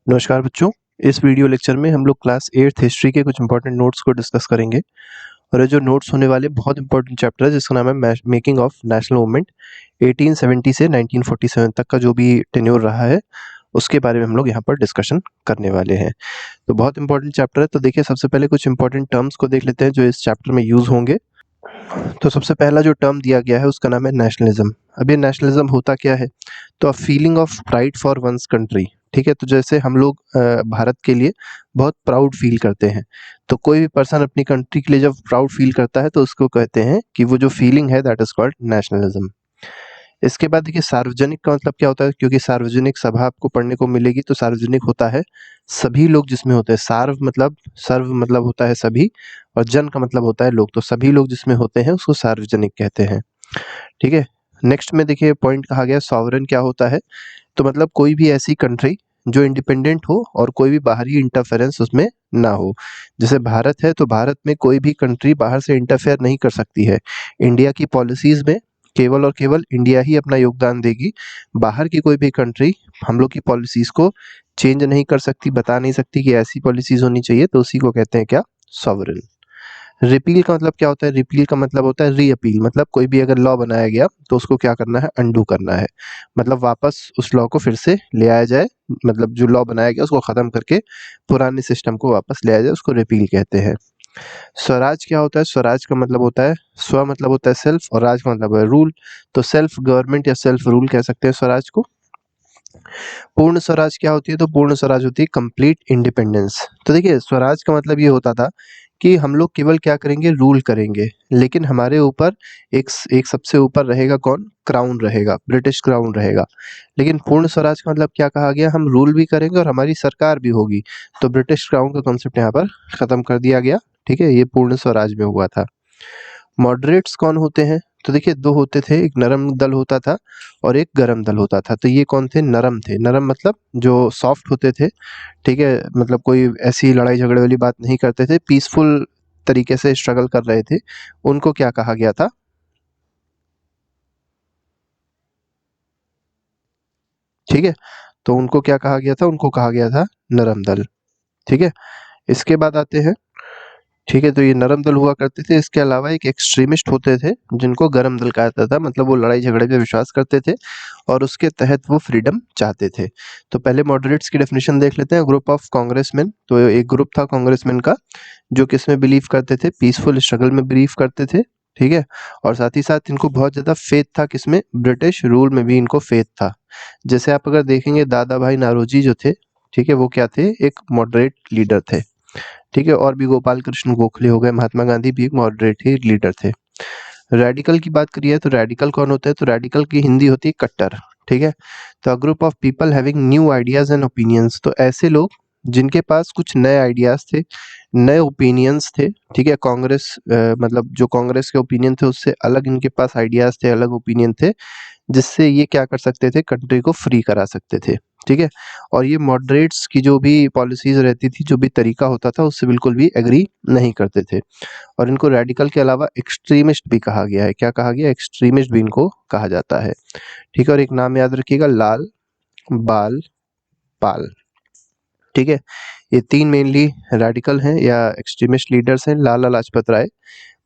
नमस्कार बच्चों। इस वीडियो लेक्चर में हम लोग क्लास 8th हिस्ट्री के कुछ इंपॉर्टेंट नोट्स को डिस्कस करेंगे और ये जो नोट्स होने वाले बहुत इंपॉर्टेंट चैप्टर है जिसका नाम है मेकिंग ऑफ नेशनल मूवमेंट 1870 से 1947 तक का जो भी टेन्योर रहा है उसके बारे में हम लोग यहाँ पर डिस्कशन करने वाले हैं। तो बहुत इंपॉर्टेंट चैप्टर है। तो देखिए, सबसे पहले कुछ इंपॉर्टेंट टर्म्स को देख लेते हैं जो इस चैप्टर में यूज होंगे। तो सबसे पहला जो टर्म दिया गया है उसका नाम है नेशनलिज्म। अब ये नेशनलिज्म होता क्या है? तो a feeling of pride for one's country. ठीक है, तो जैसे हम लोग भारत के लिए बहुत प्राउड फील करते हैं, तो कोई भी पर्सन अपनी कंट्री के लिए जब प्राउड फील करता है तो उसको कहते हैं कि वो जो फीलिंग है दैट इज कॉल्ड नेशनलिज्म। इसके बाद देखिए, सार्वजनिक का मतलब क्या होता है? क्योंकि सार्वजनिक सभा आपको पढ़ने को मिलेगी, तो सार्वजनिक होता है सभी लोग जिसमें होते हैं। सर्व मतलब होता है सभी, और जन का मतलब होता है लोग, तो सभी लोग जिसमें होते हैं उसको सार्वजनिक कहते हैं। ठीक है। नेक्स्ट में देखिए पॉइंट कहा गया सॉवरेन क्या होता है? तो मतलब कोई भी ऐसी कंट्री जो इंडिपेंडेंट हो और कोई भी बाहरी इंटरफेरेंस उसमें ना हो। जैसे भारत है तो भारत में कोई भी कंट्री बाहर से इंटरफेयर नहीं कर सकती है। इंडिया की पॉलिसीज में केवल और केवल इंडिया ही अपना योगदान देगी। बाहर की कोई भी कंट्री हम लोग की पॉलिसीज को चेंज नहीं कर सकती, बता नहीं सकती कि ऐसी पॉलिसीज होनी चाहिए, तो उसी को कहते हैं क्या? सॉवरेन। रिपील का मतलब क्या होता है? रिपील का मतलब होता है रीअपील। मतलब कोई भी अगर लॉ बनाया गया तो उसको क्या करना है? अंडू करना है। मतलब वापस उस लॉ को फिर से ले आया जाए, मतलब जो लॉ बनाया गया उसको खत्म करके पुराने सिस्टम को वापस ले आया जाए, उसको रिपील कहते हैं। स्वराज क्या होता है? स्वराज का मतलब होता है स्व, मतलब होता है सेल्फ, और राज का मतलब है रूल। तो सेल्फ गवर्नमेंट या सेल्फ रूल कह सकते हैं स्वराज को। पूर्ण स्वराज क्या होती है? तो पूर्ण स्वराज होती है कंप्लीट इंडिपेंडेंस। तो देखिए, स्वराज का मतलब ये होता था कि हम लोग केवल क्या करेंगे? रूल करेंगे, लेकिन हमारे ऊपर एक सबसे ऊपर रहेगा कौन? क्राउन रहेगा, ब्रिटिश क्राउन रहेगा। लेकिन पूर्ण स्वराज का मतलब क्या कहा गया? हम रूल भी करेंगे और हमारी सरकार भी होगी। तो ब्रिटिश क्राउन का कॉन्सेप्ट यहाँ पर खत्म कर दिया गया। ठीक है, ये पूर्ण स्वराज में हुआ था। मॉडरेट्स कौन होते हैं? तो देखिए, दो होते थे, एक नरम दल होता था और एक गरम दल होता था। तो ये कौन थे? नरम थे। नरम मतलब जो सॉफ्ट होते थे। ठीक है, मतलब कोई ऐसी लड़ाई झगड़े वाली बात नहीं करते थे, पीसफुल तरीके से स्ट्रगल कर रहे थे। उनको क्या कहा गया था? ठीक है, तो उनको क्या कहा गया था? उनको कहा गया था नरम दल। ठीक है, इसके बाद आते हैं। ठीक है, तो ये नरम दल हुआ करते थे। इसके अलावा एक एक्सट्रीमिस्ट होते थे जिनको गरम दल कहा जाता था। मतलब वो लड़ाई झगड़े पे विश्वास करते थे और उसके तहत वो फ्रीडम चाहते थे। तो पहले मॉडरेट्स की डेफिनेशन देख लेते हैं। Group of congressman. तो एक ग्रुप था कांग्रेसमैन का जो किसमें बिलीव करते थे? पीसफुल स्ट्रगल में बिलीव करते थे। ठीक है, और साथ ही साथ इनको बहुत ज्यादा फेथ था किसमें? ब्रिटिश रूल में भी इनको फेथ था। जैसे आप अगर देखेंगे दादा भाई नारोजी जो थे, ठीक है, वो क्या थे? एक मॉडरेट लीडर थे। ठीक है, और भी गोपाल कृष्ण गोखले हो गए, महात्मा गांधी भी एक मॉडरेट ही लीडर थे। रेडिकल की बात करिए तो रेडिकल कौन होते हैं? तो रेडिकल की हिंदी होती है कट्टर। ठीक है, तो अ group of people having new ideas and opinions. तो ऐसे लोग जिनके पास कुछ नए आइडियाज थे, नए ओपिनियंस थे। ठीक है, कांग्रेस मतलब जो कांग्रेस के ओपिनियन थे उससे अलग इनके पास आइडियाज थे, अलग ओपिनियन थे, जिससे ये क्या कर सकते थे? कंट्री को फ्री करा सकते थे। ठीक है, और ये मॉडरेट्स की जो भी पॉलिसीज रहती थी, जो भी तरीका होता था, उससे बिल्कुल भी एग्री नहीं करते थे। और इनको रेडिकल के अलावा एक्सट्रीमिस्ट भी कहा गया है। क्या कहा गया? एक्सट्रीमिस्ट भी इनको कहा जाता है। ठीक है, और एक नाम याद रखिएगा, लाल बाल पाल। ठीक है, ये तीन मेनली रेडिकल हैं या एक्सट्रीमिस्ट लीडर्स हैं: लाला लाजपत राय,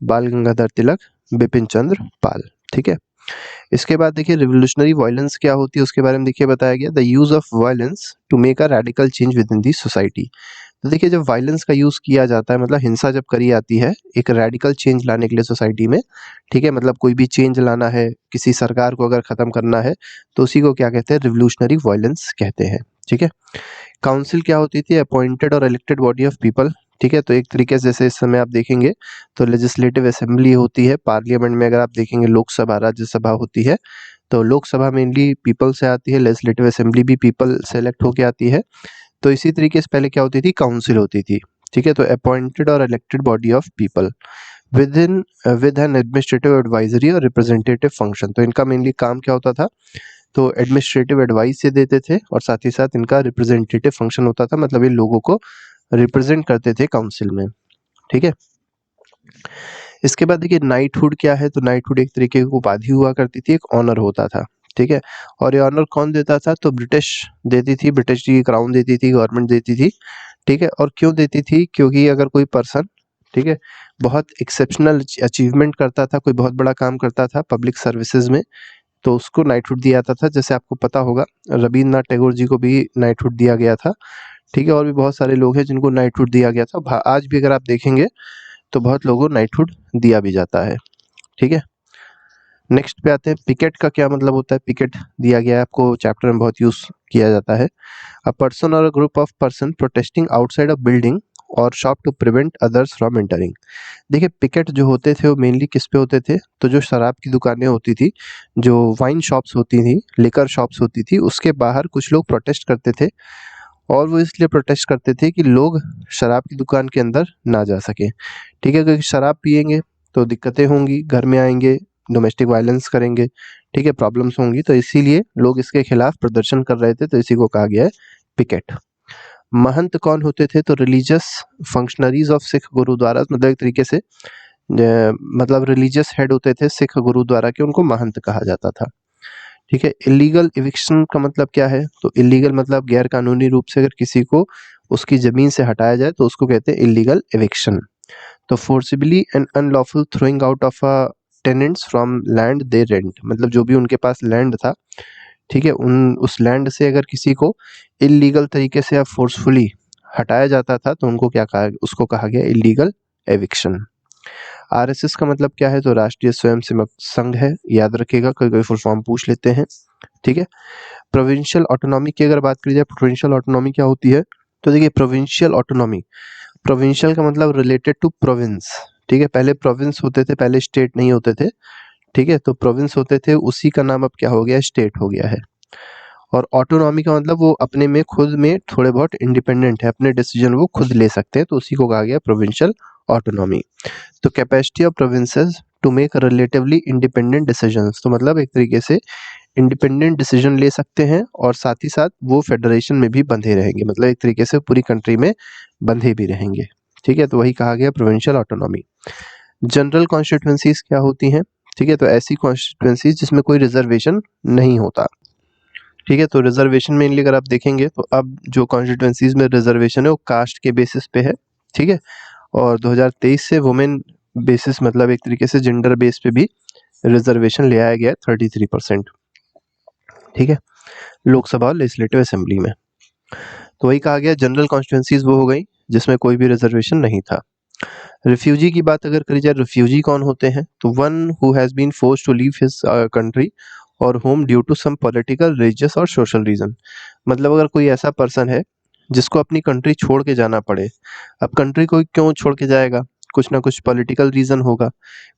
बाल गंगाधर तिलक, बिपिन चंद्र पाल। ठीक है, इसके बाद देखिए रिवोल्यूशनरी वायलेंस क्या होती है उसके बारे में देखिए बताया गया। The use of violence to make a radical change within the society. तो देखिए, जब वायलेंस का यूज किया जाता है, मतलब हिंसा जब करी जाती है एक रेडिकल चेंज लाने के लिए सोसाइटी में। ठीक है, मतलब कोई भी चेंज लाना है, किसी सरकार को अगर खत्म करना है, तो उसी को क्या कहते हैं? रिवोल्यूशनरी वायलेंस कहते हैं। ठीक है, काउंसिल क्या होती थी? अपॉइंटेड और इलेक्टेड बॉडी ऑफ पीपल। ठीक है, तो एक तरीके से जैसे इस समय आप देखेंगे तो लेजिस्लेटिव असेंबली होती है, पार्लियामेंट में अगर आप देखेंगे लोकसभा राज्यसभा होती है। तो लोकसभा मेनली पीपल से आती है, लेजिस्लेटिव असेंबली भी पीपल सेलेक्ट होके आती है। तो इसी तरीके से पहले क्या होती थी? काउंसिल होती थी। ठीक है, तो अपॉइंटेड और elected body of people with N administrative advisory और रिप्रेजेंटेटिव फंक्शन। तो इनका मेनली काम क्या होता था? तो एडमिनिस्ट्रेटिव एडवाइस से देते थे और साथ ही साथ इनका रिप्रेजेंटेटिव फंक्शन होता था, मतलब ये लोगों को रिप्रेजेंट करते थे काउंसिल में। ठीक है, इसके बाद देखिए नाइटहुड क्या है? तो नाइटहुड एक तरीके की उपाधि हुआ करती थी, एक ऑनर होता था। ठीक है। और ये ऑनर कौन देता था? तो ब्रिटिश देती थी, ब्रिटिश की क्राउन देती थी, गवर्नमेंट देती थी, ठीक है। और क्यों देती थी? क्योंकि अगर कोई पर्सन, ठीक है, बहुत एक्सेप्शनल अचीवमेंट करता था, कोई बहुत बड़ा काम करता था पब्लिक सर्विसेज में, तो उसको नाइटहुड दिया जाता था। जैसे आपको पता होगा रविन्द्रनाथ टैगोर जी को भी नाइटहुड दिया गया था, ठीक है। और भी बहुत सारे लोग हैं जिनको नाइटहुड दिया गया था। आज भी अगर आप देखेंगे तो बहुत लोगों को नाइटहुड दिया भी जाता है, ठीक है। नेक्स्ट पे आते हैं, पिकेट का क्या मतलब होता है? पिकेट दिया गया है आपको, चैप्टर में बहुत यूज किया जाता है। अ पर्सन और a group of person protesting outside a building और shop to prevent others from entering. देखिए पिकेट जो होते थे वो मेनली किस पे होते थे? तो जो शराब की दुकानें होती थी, जो वाइन शॉप्स होती थी, लिकर शॉप्स होती थी, उसके बाहर कुछ लोग प्रोटेस्ट करते थे। और वो इसलिए प्रोटेस्ट करते थे कि लोग शराब की दुकान के अंदर ना जा सके, ठीक है। क्योंकि शराब पिएंगे तो दिक्कतें होंगी, घर में आएंगे, डोमेस्टिक वायलेंस करेंगे, ठीक है, प्रॉब्लम्स होंगी, तो इसीलिए लोग इसके खिलाफ प्रदर्शन कर रहे थे, तो इसी को कहा गया है पिकेट। महंत कौन होते थे? तो religious functionaries of Sikh gurdwara, मतलब एक तरीके से मतलब रिलीजियस हेड होते थे सिख गुरुद्वारा के, उनको महंत कहा जाता था, ठीक है। इलीगल इविक्शन का मतलब क्या है? तो इलीगल मतलब गैर कानूनी रूप से अगर किसी को उसकी जमीन से हटाया जाए तो उसको कहते हैं इलीगल इविक्शन। तो forcibly and unlawful throwing out of a tenants from land they rent, मतलब जो भी उनके पास लैंड था, ठीक है, उन उस लैंड से अगर किसी को इलीगल तरीके से या फोर्सफुली हटाया जाता था तो उनको क्या कहा? उसको कहा गया इलीगल एविक्शन। आरएसएस का मतलब क्या है? तो राष्ट्रीय स्वयंसेवक संघ है, याद रखिएगा, कोई कोई फुल फॉर्म पूछ लेते हैं, ठीक है। प्रोविंशियल ऑटोनॉमी की अगर बात करी जाए, प्रोविंशियल ऑटोनॉमी क्या होती है? तो देखिए प्रोविंशियल ऑटोनॉमी, प्रोविंशियल का मतलब रिलेटेड टू प्रोविंस, ठीक है। पहले प्रोविंस होते थे, पहले स्टेट नहीं होते थे, ठीक है। तो प्रोविंस होते थे, उसी का नाम अब क्या हो गया? स्टेट हो गया है। और ऑटोनॉमी का मतलब वो अपने में खुद में थोड़े बहुत इंडिपेंडेंट है, अपने डिसीजन वो खुद ले सकते हैं, तो उसी को कहा गया प्रोविंशियल ऑटोनॉमी। तो capacity of provinces to make relatively independent decisions, तो मतलब एक तरीके से इंडिपेंडेंट डिसीजन ले सकते हैं और साथ ही साथ वो फेडरेशन में भी बंधे रहेंगे, मतलब एक तरीके से पूरी कंट्री में बंधे भी रहेंगे, ठीक है। तो वही कहा गया प्रोविंशियल ऑटोनॉमी। जनरल कॉन्स्टिट्यूएंसीज क्या होती हैं? ठीक है, तो ऐसी कॉन्स्टिट्यूएंसीज जिसमें कोई रिजर्वेशन नहीं होता, ठीक है। तो रिजर्वेशन मेनली अगर आप देखेंगे तो अब जो कॉन्स्टिट्यूएंसीज में रिजर्वेशन है वो कास्ट के बेसिस पे है, ठीक है। और 2023 से वुमेन बेसिस, मतलब एक तरीके से जेंडर बेस पे भी रिजर्वेशन ले आया गया है 33%, ठीक है, लोकसभा और लेजिस्लेटिव असेंबली में। तो वही कहा गया जनरल कॉन्स्टिट्यूएंसीज वो हो गई जिसमें कोई भी रिजर्वेशन नहीं था। रिफ्यूजी की बात अगर करी जाए, रिफ्यूजी कौन होते हैं? तो one who has been forced to leave his country और home due to some political, religious और सोशल रीजन, मतलब अगर कोई ऐसा पर्सन है जिसको अपनी कंट्री छोड़ के जाना पड़े। अब कंट्री को क्यों छोड़ के जाएगा? कुछ ना कुछ पॉलिटिकल रीजन होगा,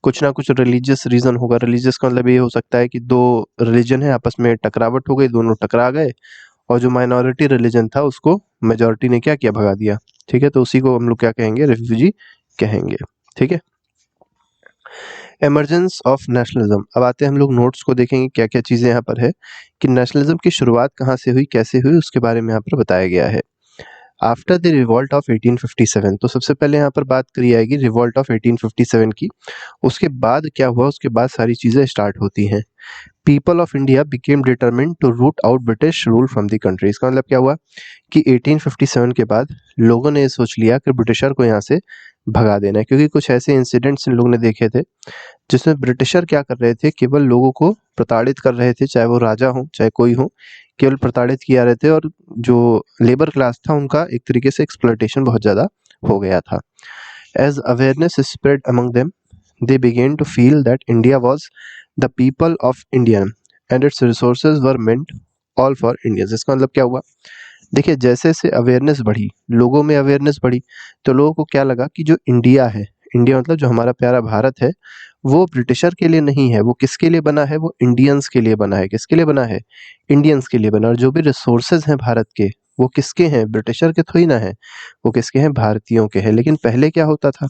कुछ ना कुछ रिलीजियस रीजन होगा। रिलीजियस का मतलब ये हो सकता है कि दो रिलीजन है, आपस में टकरावट हो गई, दोनों टकरा गए, और जो माइनॉरिटी रिलीजन था उसको मेजॉरिटी ने क्या किया? भगा दिया, ठीक है। तो उसी को हम लोग क्या कहेंगे? रिफ्यूजी कहेंगे, ठीक है। इमरजेंस ऑफ नेशनलिज्म, अब आते हैं हम लोग नोट्स को देखेंगे क्या क्या चीजें यहाँ पर है कि नेशनलिज्म की शुरुआत कहाँ से हुई, कैसे हुई, उसके बारे में यहाँ पर बताया गया है। आफ्टर द रिवॉल्ट ऑफ 1857, तो सबसे पहले यहाँ पर बात करी जाएगी रिवॉल्ट ऑफ 1857 की, उसके बाद क्या हुआ, उसके बाद सारी चीजें स्टार्ट होती हैं। People of India became determined to root out British rule from the country, इसका मतलब क्या हुआ कि 1857 के बाद लोगों ने ये सोच लिया कि ब्रिटिशर को यहाँ से भगा देना है, क्योंकि कुछ ऐसे इंसिडेंट्स इन लोगों ने देखे थे जिसमें ब्रिटिशर क्या कर रहे थे, केवल लोगों को प्रताड़ित कर रहे थे, चाहे वो राजा हो चाहे कोई हो, केवल प्रताड़ित किया रहे थे, और जो लेबर क्लास था उनका एक तरीके से एक्सप्लॉयटेशन बहुत ज़्यादा हो गया था। As awareness spread among them, they began to feel that India was the people of Indian and its resources were meant all for Indians। इसका मतलब क्या हुआ? देखिए जैसे जैसे अवेयरनेस बढ़ी, लोगों में अवेयरनेस बढ़ी, तो लोगों को क्या लगा कि जो इंडिया है, इंडिया मतलब जो हमारा प्यारा भारत है, वो ब्रिटिशर के लिए नहीं है, वो किसके लिए बना है? वो इंडियंस के लिए बना है। किसके लिए बना है? इंडियंस के लिए बना। और जो भी रिसोर्सेज हैं भारत के, वो किसके हैं? ब्रिटिशर के थोड़ी ना है, वो किसके हैं? भारतीयों के हैं। लेकिन पहले क्या होता था,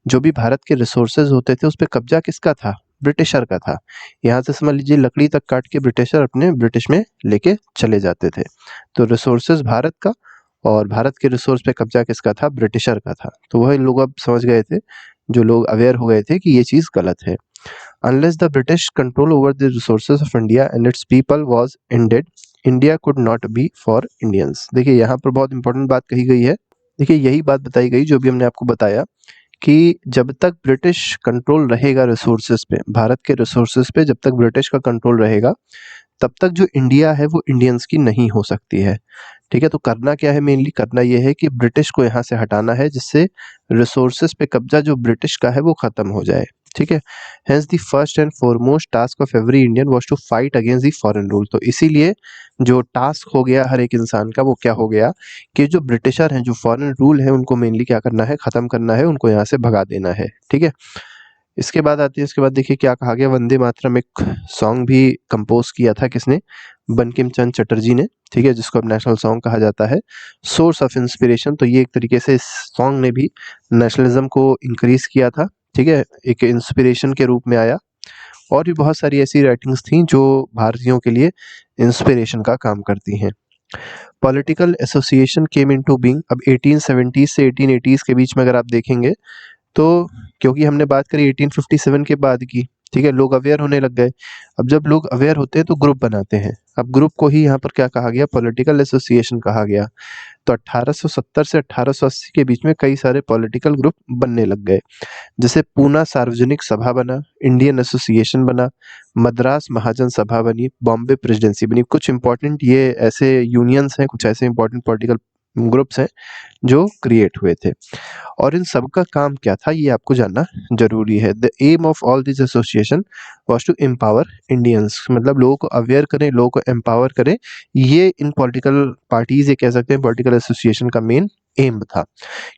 जो भी भारत के रिसोर्सेज होते थे उस पे कब्जा किसका था? ब्रिटिशर का था। यहाँ से समझ लीजिए लकड़ी तक काट के ब्रिटिशर अपने ब्रिटिश में लेके चले जाते थे। तो रिसोर्सेज भारत का, और भारत के रिसोर्स पे कब्जा किसका था? ब्रिटिशर का था। तो वह लोग अब समझ गए थे, जो लोग अवेयर हो गए थे कि ये चीज गलत है। Unless the British control over the resources of India and its people was ended, India could not be for Indians. देखिए यहाँ पर बहुत इंपॉर्टेंट बात कही गई है। देखिए यही बात बताई गई जो भी हमने आपको बताया कि जब तक ब्रिटिश कंट्रोल रहेगा रिसोर्सेज पे, भारत के रिसोर्सेज पे जब तक ब्रिटिश का कंट्रोल रहेगा, तब तक जो इंडिया है वो इंडियंस की नहीं हो सकती है। ठीक है, तो करना क्या है, मेनली करना ये है कि ब्रिटिश को यहाँ से हटाना है, जिससे रिसोर्सेज पे कब्जा जो ब्रिटिश का है वो खत्म हो जाए। ठीक है, hence the first and foremost task of every Indian was to fight against the foreign rule. तो इसीलिए जो टास्क हो गया हर एक इंसान का वो क्या हो गया कि जो ब्रिटिशर हैं, जो फॉरेन रूल है, उनको मेनली क्या करना है, खत्म करना है, उनको यहाँ से भगा देना है। ठीक है, इसके बाद आती है, इसके बाद देखिए क्या कहा गया, वंदे मातरम एक सॉन्ग भी कंपोज किया था किसने, बंकिम चंद्र चटर्जी ने। ठीक है, जिसको अब नेशनल सॉन्ग कहा जाता है, सोर्स ऑफ इंस्पिरेशन। तो ये एक तरीके से इस सॉन्ग ने भी नेशनलिज्म को इंक्रीज किया था। ठीक है, एक इंस्पिरेशन के रूप में आया। और भी बहुत सारी ऐसी राइटिंग्स थी जो भारतीयों के लिए इंस्पिरेशन का काम करती हैं। Political association came into being. अब 1870 से 1880 के बीच में अगर आप देखेंगे तो, क्योंकि हमने बात करी 1857 के बाद की, ठीक है, लोग अवेयर होने लग गए। अब जब लोग अवेयर होते हैं तो ग्रुप बनाते हैं। अब ग्रुप को ही यहाँ पर क्या कहा गया, पॉलिटिकल एसोसिएशन कहा गया। तो 1870 से 1880 के बीच में कई सारे पॉलिटिकल ग्रुप बनने लग गए, जैसे पूना सार्वजनिक सभा बना, इंडियन एसोसिएशन बना, मद्रास महाजन सभा बनी, बॉम्बे प्रेसिडेंसी बनी। कुछ इंपॉर्टेंट ये ऐसे यूनियंस हैं, कुछ ऐसे इंपॉर्टेंट पॉलिटिकल ग्रुप्स हैं जो क्रिएट हुए थे। और इन सब का काम क्या था ये आपको जानना जरूरी है। The aim of all this association was to empower Indians, मतलब लोगों को अवेयर करें, लोगों को एम्पावर करें। ये इन पॉलिटिकल पार्टीज, ये कह सकते हैं पॉलिटिकल एसोसिएशन का मेन एम था।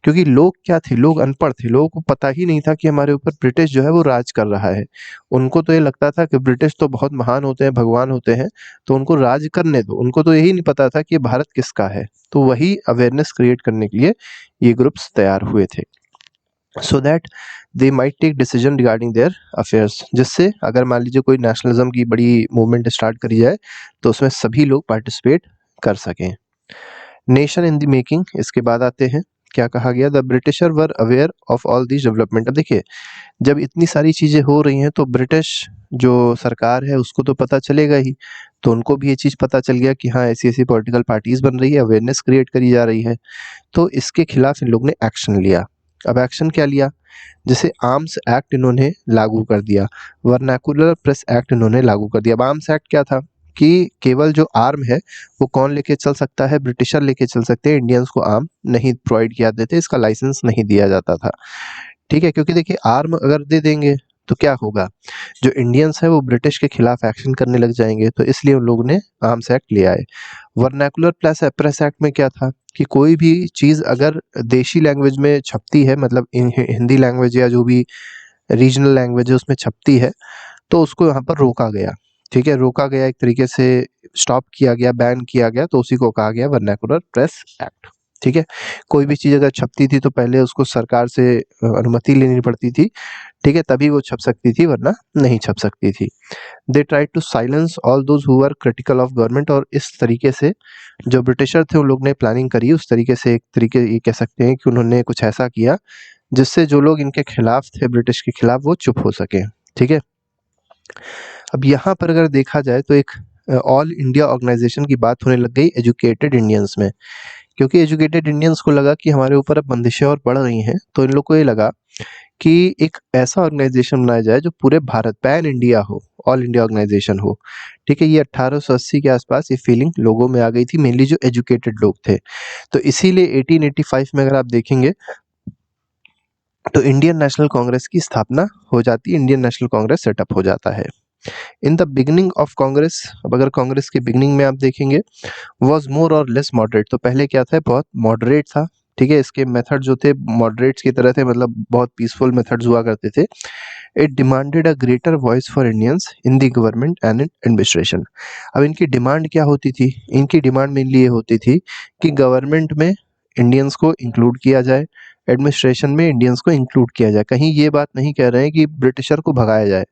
क्योंकि लोग क्या थे, लोग अनपढ़ थे, लोगों को पता ही नहीं था कि हमारे ऊपर ब्रिटिश जो है वो राज कर रहा है। उनको तो ये लगता था कि ब्रिटिश तो बहुत महान होते हैं, भगवान होते हैं, तो उनको राज करने दो। उनको तो यही नहीं पता था कि भारत किसका है। तो वही अवेयरनेस क्रिएट करने के लिए ये ग्रुप्स तैयार हुए थे, so that they might take decision regarding their affairs. जिससे अगर मान लीजिए कोई नेशनलिज्म की बड़ी मूवमेंट स्टार्ट करी जाए तो उसमें सभी लोग पार्टिसिपेट कर सकें। नेशन इन द मेकिंग, इसके बाद आते हैं, क्या कहा गया, the britisher were aware of all this development. अब देखिए जब इतनी सारी चीज़ें हो रही हैं तो ब्रिटिश जो सरकार है उसको तो पता चलेगा ही, तो उनको भी ये चीज़ पता चल गया कि हाँ ऐसी ऐसी पॉलिटिकल पार्टीज बन रही है, अवेयरनेस क्रिएट करी जा रही है। तो इसके खिलाफ इन लोग ने एक्शन लिया। अब एक्शन क्या लिया, जैसे आर्म्स एक्ट इन्होंने लागू कर दिया, वर्नाकुलर प्रेस एक्ट इन्होंने लागू कर दिया। अब आर्म्स एक्ट क्या था कि केवल जो आर्म है वो कौन लेके चल सकता है, ब्रिटिशर लेके चल सकते हैं, इंडियंस को आर्म नहीं प्रोवाइड किया देते, इसका लाइसेंस नहीं दिया जाता था। ठीक है, क्योंकि देखिए आर्म अगर दे देंगे तो क्या होगा, जो इंडियंस है वो ब्रिटिश के खिलाफ एक्शन करने लग जाएंगे, तो इसलिए उन लोगों ने आर्म्स एक्ट ले आए। वर्नाकुलर प्रेस एक्ट में क्या था कि कोई भी चीज़ अगर देशी लैंग्वेज में छपती है, मतलब हिंदी लैंग्वेज या जो भी रीजनल लैंग्वेज है उसमें छपती है, तो उसको यहाँ पर रोका गया। ठीक है, रोका गया, एक तरीके से स्टॉप किया गया, बैन किया गया, तो उसी को कहा गया वर्नाकुलर प्रेस एक्ट। ठीक है, कोई भी चीज़ अगर छपती थी तो पहले उसको सरकार से अनुमति लेनी पड़ती थी। ठीक है, तभी वो छप सकती थी, वरना नहीं छप सकती थी। They try to silence all those who are critical of government. और इस तरीके से जो ब्रिटिशर थे उन लोग ने प्लानिंग करी, उस तरीके से एक तरीके ये कह सकते हैं कि उन्होंने कुछ ऐसा किया जिससे जो लोग इनके खिलाफ थे, ब्रिटिश के खिलाफ, वो चुप हो सके। ठीक है, अब यहाँ पर अगर देखा जाए तो एक ऑल इंडिया ऑर्गेनाइजेशन की बात होने लग गई एजुकेटेड इंडियंस में, क्योंकि एजुकेटेड इंडियंस को लगा कि हमारे ऊपर अब बंदिशें और बढ़ रही हैं, तो इन लोग को ये लगा कि एक ऐसा ऑर्गेनाइजेशन बनाया जाए जो पूरे भारत, पैन इंडिया हो, ऑल इंडिया ऑर्गेनाइजेशन हो। ठीक है, ये 1880 के आसपास ये फीलिंग लोगों में आ गई थी, मेनली जो एजुकेटेड लोग थे। तो इसीलिए 1885 में अगर आप देखेंगे तो इंडियन नेशनल कांग्रेस की स्थापना हो जाती है, इंडियन नेशनल कांग्रेस सेटअप हो जाता है। In the beginning of Congress, अब अगर कांग्रेस के बिगनिंग में आप देखेंगे, वॉज मोर और लेस मॉडरेट। तो पहले क्या था, बहुत मॉडरेट था। ठीक है, इसके मेथड जो थे मॉडरेट्स की तरह थे, मतलब बहुत पीसफुल मेथड्स हुआ करते थे। It demanded a greater voice for Indians in the government and in administration. अब इनकी डिमांड क्या होती थी, इनकी डिमांड मेनली ये होती थी कि गवर्नमेंट में इंडियंस को इंक्लूड किया जाए, एडमिनिस्ट्रेशन में इंडियंस को इंक्लूड किया जाए। कहीं ये बात नहीं कह रहे हैं कि ब्रिटिशर को भगाया जाए,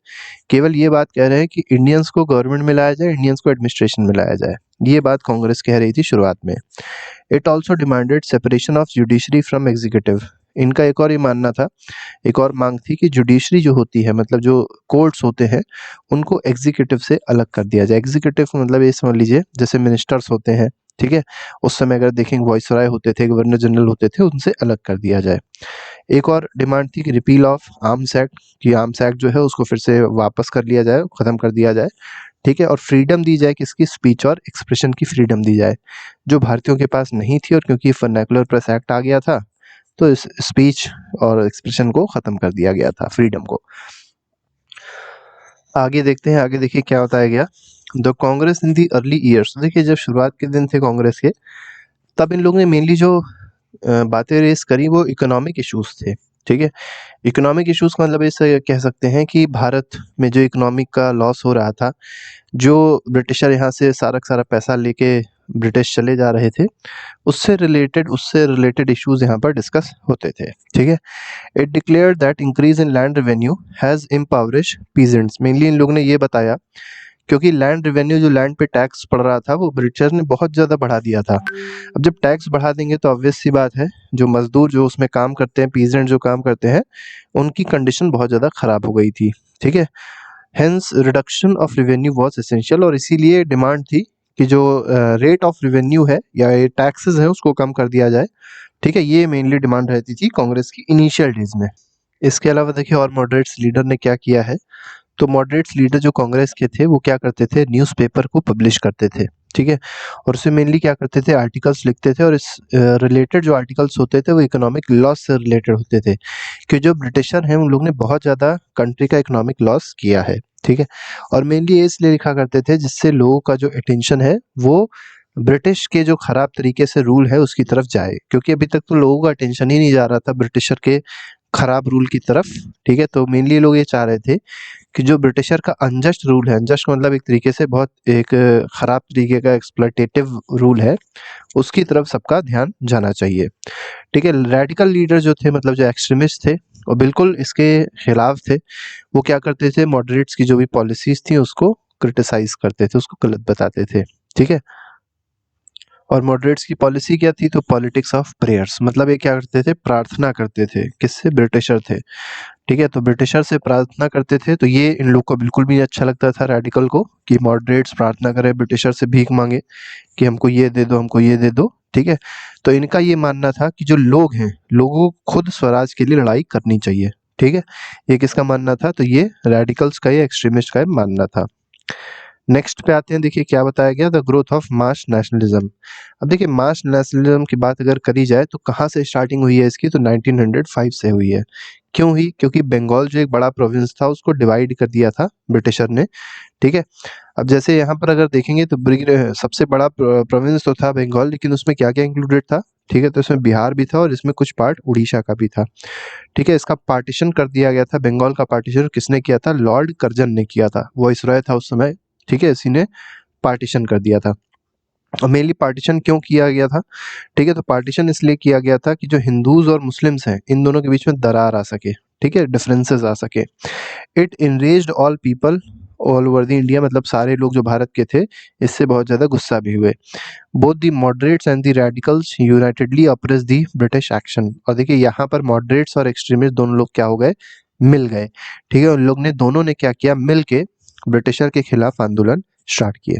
केवल ये बात कह रहे हैं कि इंडियंस को गवर्नमेंट में लाया जाए, इंडियंस को एडमिनिस्ट्रेशन में लाया जाए। ये बात कांग्रेस कह रही थी शुरुआत में। It also demanded separation of judiciary from executive. इनका एक और ये मानना था, एक और मांग थी कि जुडिशरी जो होती है, मतलब जो कोर्ट्स होते हैं, उनको एग्जीक्यूटिव से अलग कर दिया जाए। एग्जीक्यूटिव मतलब ये समझ लीजिए जैसे मिनिस्टर्स होते हैं, ठीक है, उस समय अगर देखेंगे वाइसरॉय होते थे, गवर्नर जनरल होते थे, उनसे अलग कर दिया जाए। एक और डिमांड थी कि रिपील ऑफ आर्म्स एक्ट, कि आर्म्स एक्ट जो है उसको फिर से वापस कर लिया जाए, खत्म कर दिया जाए, ठीक है, और फ्रीडम दी जाए, किसकी, स्पीच और एक्सप्रेशन की फ्रीडम दी जाए, जो भारतीयों के पास नहीं थी। और क्योंकि वर्नाकुलर प्रेस एक्ट आ गया था, तो इस स्पीच और एक्सप्रेशन को खत्म कर दिया गया था, फ्रीडम को। आगे देखते हैं, आगे देखिए क्या बताया गया। The Congress in the early years, देखिए जब शुरुआत के दिन थे कांग्रेस के, तब इन लोगों ने मेनली जो बातें रेस करी वो इकोनॉमिक इश्यूज थे, ठीक है। इकोनॉमिक इश्यूज का मतलब ऐसे कह सकते हैं कि भारत में जो इकोनॉमिक का लॉस हो रहा था, जो ब्रिटिशर यहाँ से सारा का सारा पैसा लेके ब्रिटिश चले जा रहे थे, उससे रिलेटेड इश्यूज यहाँ पर डिस्कस होते थे, ठीक है। It declare that increase in land revenue has impoverish peasants, mainly इन लोगों ने ये बताया क्योंकि लैंड रेवेन्यू, जो लैंड पे टैक्स पड़ रहा था, वो ब्रिटिशर ने बहुत ज़्यादा बढ़ा दिया था। अब जब टैक्स बढ़ा देंगे तो ऑब्वियस सी बात है, जो मजदूर जो उसमें काम करते हैं, पीजेंट जो काम करते हैं, उनकी कंडीशन बहुत ज़्यादा खराब हो गई थी, ठीक है। Hence reduction of revenue was essential, और इसीलिए डिमांड थी कि जो रेट ऑफ रेवेन्यू है या ये टैक्सेस है उसको कम कर दिया जाए, ठीक है। ये मेनली डिमांड रहती थी कांग्रेस की इनिशियल डेज में। इसके अलावा देखिए और मॉडरेट्स लीडर ने क्या किया है। तो मॉडरेट्स लीडर जो कांग्रेस के थे वो क्या करते थे, न्यूज़पेपर को पब्लिश करते थे, ठीक है। और उसमें मेनली क्या करते थे, आर्टिकल्स लिखते थे, और इस रिलेटेड जो आर्टिकल्स होते थे वो इकोनॉमिक लॉस से रिलेटेड होते थे, कि जो ब्रिटिशर हैं उन लोग ने बहुत ज़्यादा कंट्री का इकोनॉमिक लॉस किया है, ठीक है। और मेनली ये इसलिए लिखा करते थे जिससे लोगों का जो अटेंशन है वो ब्रिटिश के जो खराब तरीके से रूल है उसकी तरफ जाए, क्योंकि अभी तक तो लोगों का अटेंशन ही नहीं जा रहा था ब्रिटिशर के खराब रूल की तरफ, ठीक है। तो मेनली लोग ये चाह रहे थे कि जो ब्रिटिशर का अनजस्ट रूल है, अनजस्ट मतलब एक तरीके से बहुत एक खराब तरीके का एक्सप्लॉयटेटिव रूल है, उसकी तरफ सबका ध्यान जाना चाहिए, ठीक है। रेडिकल लीडर जो थे, मतलब जो एक्सट्रीमिस्ट थे, वो बिल्कुल इसके खिलाफ थे। वो क्या करते थे, मॉडरेट्स की जो भी पॉलिसीज थी उसको क्रिटिसाइज करते थे, उसको गलत बताते थे, ठीक है। और मॉडरेट्स की पॉलिसी क्या थी, तो पॉलिटिक्स ऑफ प्रेयर्स, मतलब ये क्या करते थे, प्रार्थना करते थे, किससे, ब्रिटिशर थे, ठीक है। तो ब्रिटिशर से प्रार्थना करते थे, तो ये इन लोग को बिल्कुल भी नहीं अच्छा लगता था रेडिकल को, कि मॉडरेट्स प्रार्थना करें, ब्रिटिशर से भीख मांगे कि हमको ये दे दो, हमको ये दे दो, ठीक है। तो इनका ये मानना था कि जो लोग हैं, लोगों को खुद स्वराज के लिए लड़ाई करनी चाहिए, ठीक है। ये किसका मानना था, तो ये रेडिकल्स का, ये एक्सट्रीमिस्ट का मानना था। नेक्स्ट पे आते हैं, देखिए क्या बताया गया, the growth of mass nationalism. अब देखिए मास नेशनलिज्म की बात अगर करी जाए तो कहाँ से स्टार्टिंग हुई है इसकी, तो 1905 से हुई है। क्यों हुई, क्योंकि बंगाल जो एक बड़ा प्रोविंस था उसको डिवाइड कर दिया था ब्रिटिशर ने, ठीक है। अब जैसे यहाँ पर अगर देखेंगे तो सबसे बड़ा प्रोविंस तो था बंगाल, लेकिन उसमें क्या क्या इंक्लूडेड था, ठीक है। तो इसमें बिहार भी था और इसमें कुछ पार्ट उड़ीसा का भी था, ठीक है। इसका पार्टीशन कर दिया गया था, बंगाल का पार्टीशन किसने किया था, लॉर्ड कर्जन ने किया था, वॉइसरॉय था उस समय, ठीक है। इसी ने पार्टीशन कर दिया था। और मेनली पार्टीशन क्यों किया गया था, ठीक है। तो पार्टीशन इसलिए किया गया था कि जो हिंदूज और मुस्लिम्स हैं इन दोनों के बीच में दरार आ सके, ठीक है, डिफरेंसेस आ सके। It enraged all people all over the India, मतलब सारे लोग जो भारत के थे इससे बहुत ज़्यादा गुस्सा भी हुए। Both the moderates and the radicals unitedly oppose the British action, और देखिए यहाँ पर मॉडरेट्स और एक्सट्रीमिस्ट दोनों लोग क्या हो गए, मिल गए, ठीक है। उन लोग ने, दोनों ने क्या किया, मिल के ब्रिटिशर के खिलाफ आंदोलन स्टार्ट किए।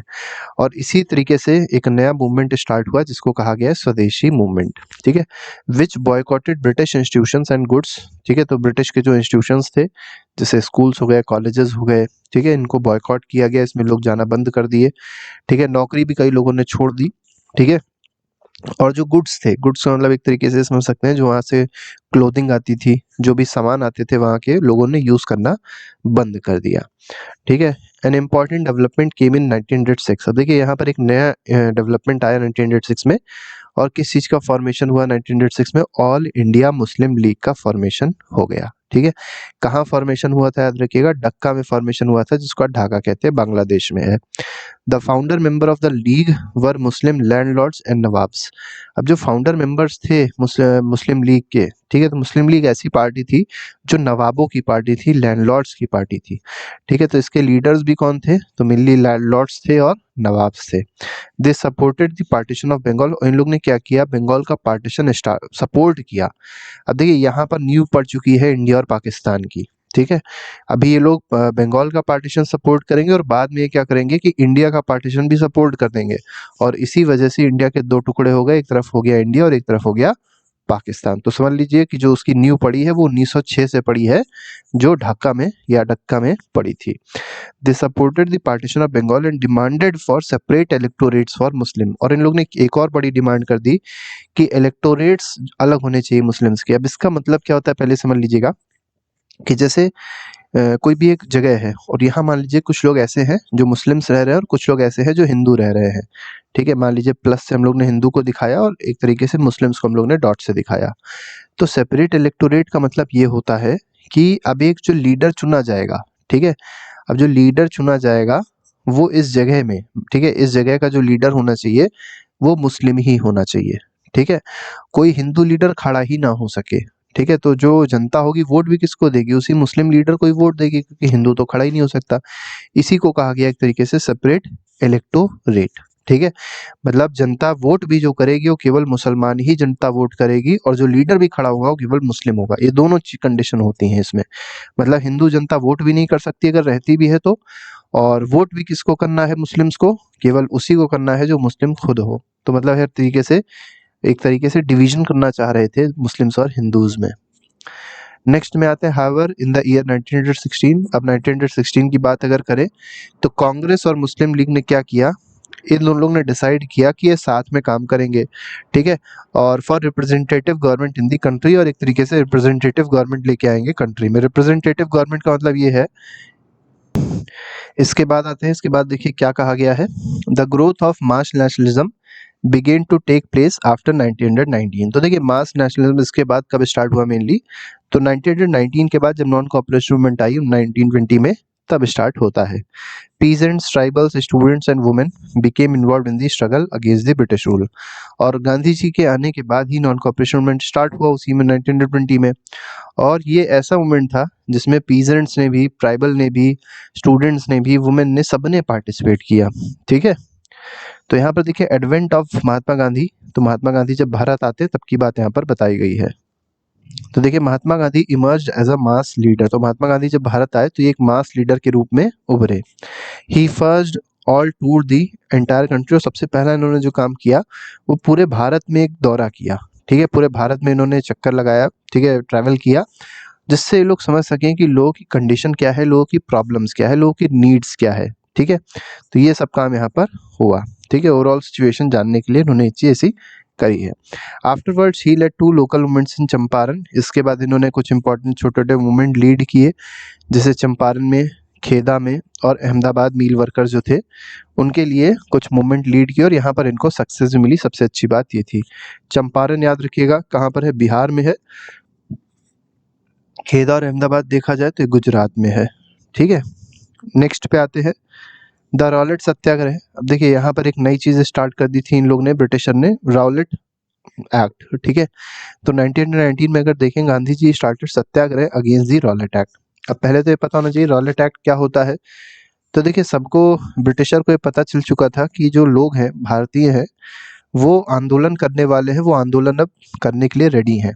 और इसी तरीके से एक नया मूवमेंट स्टार्ट हुआ जिसको कहा गया है स्वदेशी मूवमेंट, ठीक है। Which boycotted British institutions and goods, ठीक है। तो ब्रिटिश के जो इंस्टीट्यूशंस थे, जैसे स्कूल्स हो गए, कॉलेजेस हो गए, ठीक है, इनको बॉयकॉट किया गया, इसमें लोग जाना बंद कर दिए, ठीक है। नौकरी भी कई लोगों ने छोड़ दी, ठीक है। और जो गुड्स थे, गुड्स का मतलब एक तरीके से समझ सकते हैं जो वहाँ से क्लोथिंग आती थी, जो भी सामान आते थे वहाँ के लोगों ने यूज करना बंद कर दिया, ठीक है। एन इम्पॉर्टेंट डेवलपमेंट केम इन 1906। अब देखिए यहाँ पर एक नया डेवलपमेंट आया 1906 में, और किस चीज का फॉर्मेशन हुआ 1906 में, ऑल इंडिया मुस्लिम लीग का फॉर्मेशन हो गया, ठीक है। कहाँ फॉर्मेशन हुआ था, याद रखिएगा, डक्का में फॉर्मेशन हुआ था, जिसको आज ढाका कहते हैं, बांग्लादेश में है। The founder member of the league were Muslim landlords and nawabs. अब जो फाउंडर मेंबर्स थे मुस्लिम लीग के, ठीक है। तो मुस्लिम लीग ऐसी पार्टी थी जो नवाबों की पार्टी थी, लैंडलॉर्ड्स की पार्टी थी, ठीक है। तो इसके लीडर्स भी कौन थे, तो मेनली लैंडलॉर्ड्स थे और नवाब थे। They supported the partition of Bengal, इन लोग ने क्या किया, बंगाल का पार्टीशन सपोर्ट किया। अब देखिए यहाँ पर नींव पड़ चुकी है इंडिया और पाकिस्तान की, ठीक है। अभी ये लोग बंगाल का पार्टीशन सपोर्ट करेंगे और बाद में ये क्या करेंगे कि इंडिया का पार्टीशन भी सपोर्ट कर देंगे, और इसी वजह से इंडिया के दो टुकड़े हो गए, एक तरफ हो गया इंडिया और एक तरफ हो गया पाकिस्तान। तो समझ लीजिए कि जो उसकी नींव पड़ी है वो 1906 से पड़ी है, जो ढाका में या डक्का में पड़ी थी। They supported the partition of Bengal and demanded for separate electorates for Muslim, और इन लोग ने एक और बड़ी डिमांड कर दी कि इलेक्टोरेट्स अलग होने चाहिए मुस्लिम्स के। अब इसका मतलब क्या होता है पहले समझ लीजिएगा, कि जैसे कोई भी एक जगह है और यहाँ मान लीजिए कुछ लोग ऐसे हैं जो मुस्लिम्स रह रहे हैं और कुछ लोग ऐसे हैं जो हिंदू रह रहे हैं, ठीक है। मान लीजिए प्लस से हम लोग ने हिंदू को दिखाया और एक तरीके से मुस्लिम्स को हम लोग ने डॉट से दिखाया। तो सेपरेट इलेक्टोरेट का मतलब ये होता है कि अब एक जो लीडर चुना जाएगा, ठीक है, अब जो लीडर चुना जाएगा वो इस जगह में, ठीक है, इस जगह का जो लीडर होना चाहिए वो मुस्लिम ही होना चाहिए, ठीक है। कोई हिंदू लीडर खड़ा ही ना हो सके, ठीक है। तो जो जनता होगी वोट भी किसको देगी, उसी मुस्लिम लीडर को ही वोट देगी, क्योंकि हिंदू तो खड़ा ही नहीं हो सकता। इसी को कहा गया एक तरीके से सेपरेट इलेक्टोरेट, ठीक है। मतलब जनता वोट भी जो करेगी वो केवल मुसलमान ही जनता वोट करेगी, और जो लीडर भी खड़ा होगा वो केवल मुस्लिम होगा। ये दोनों कंडीशन होती हैं इसमें, मतलब हिंदू जनता वोट भी नहीं कर सकती अगर रहती भी है तो, और वोट भी किसको करना है, मुस्लिम्स को, केवल उसी को करना है जो मुस्लिम खुद हो। तो मतलब हर तरीके से एक तरीके से डिवीजन करना चाह रहे थे मुस्लिम्स और हिंदूज में। नेक्स्ट में आते हैं हावर इन द ईयर 1916। अब 1916 की बात अगर करें तो कांग्रेस और मुस्लिम लीग ने क्या किया, इन दोनों लोग ने डिसाइड किया कि ये साथ में काम करेंगे, ठीक है, और for representative government in the country, और एक तरीके से रिप्रेजेंटेटिव गवर्नमेंट लेके आएंगे कंट्री में। रिप्रेजेंटेटिव गवर्नमेंट का मतलब ये है, इसके बाद आते हैं, इसके बाद देखिए क्या कहा गया है, the growth of mass nationalism began to take place after 1919। तो देखिए मास नेशनलिज्म इसके बाद कब स्टार्ट हुआ मेनली, तो 1919 के बाद जब नॉन कोऑपरेशन मूवमेंट आई 1920 में, तब स्टार्ट होता है। Peasants, tribals, students and women became involve in the struggle against the British rule, और गांधी जी के आने के बाद ही नॉन कोऑपरेशन मूवमेंट स्टार्ट हुआ उसी में 1920 में। और ये ऐसा मूवमेंट था जिसमें पीजेंट्स ने भी, ट्राइबल ने भी, स्टूडेंट्स ने भी, वुमेन ने, सबने पार्टिसिपेट किया, ठीक है। तो यहाँ पर देखिए एडवेंट ऑफ महात्मा गांधी, तो महात्मा गांधी जब भारत आते तब की बात यहाँ पर बताई गई है। तो देखिए Mahatma Gandhi emerged as a mass leader, तो महात्मा गांधी जब भारत आए तो ये एक मास लीडर के रूप में उभरे। He first all tour the entire country, और सबसे पहला इन्होंने जो काम किया वो पूरे भारत में एक दौरा किया, ठीक है, पूरे भारत में इन्होंने चक्कर लगाया, ठीक है, ट्रैवल किया, जिससे ये लोग समझ सकें कि लोगों की कंडीशन क्या है, लोगों की प्रॉब्लम्स क्या है, लोगों की नीड्स क्या है, ठीक है। तो ये सब काम यहाँ पर हुआ, ठीक है, ओवरऑल सिचुएशन जानने के लिए इन्होंने ये चीज ऐसी करी है। Afterwards he led 2 local movements in Champaran, इसके बाद इन्होंने कुछ इंपॉर्टेंट छोटे छोटे मूवमेंट लीड किए, जैसे चंपारण में, खेदा में, और अहमदाबाद मिल वर्कर्स जो थे उनके लिए कुछ मूवमेंट लीड किए, और यहाँ पर इनको सक्सेस मिली। सबसे अच्छी बात ये थी। चंपारण याद रखिएगा कहाँ पर है, बिहार में है। खेदा और अहमदाबाद देखा जाए तो ये गुजरात में है, ठीक है। नेक्स्ट पे आते हैं द रॉलेट सत्याग्रह। अब देखिए यहाँ पर एक नई चीज स्टार्ट कर दी थी इन लोग ने, ब्रिटिशर ने, रॉलेट एक्ट, ठीक है। तो 1919 में अगर देखें Gandhi ji started Satyagraha against the Rowlatt Act. अब पहले तो ये पता होना चाहिए रॉलेट एक्ट क्या होता है। तो देखिए सबको, ब्रिटिशर को ये पता चल चुका था कि जो लोग हैं, भारतीय हैं, वो आंदोलन करने वाले हैं, वो आंदोलन अब करने के लिए रेडी हैं।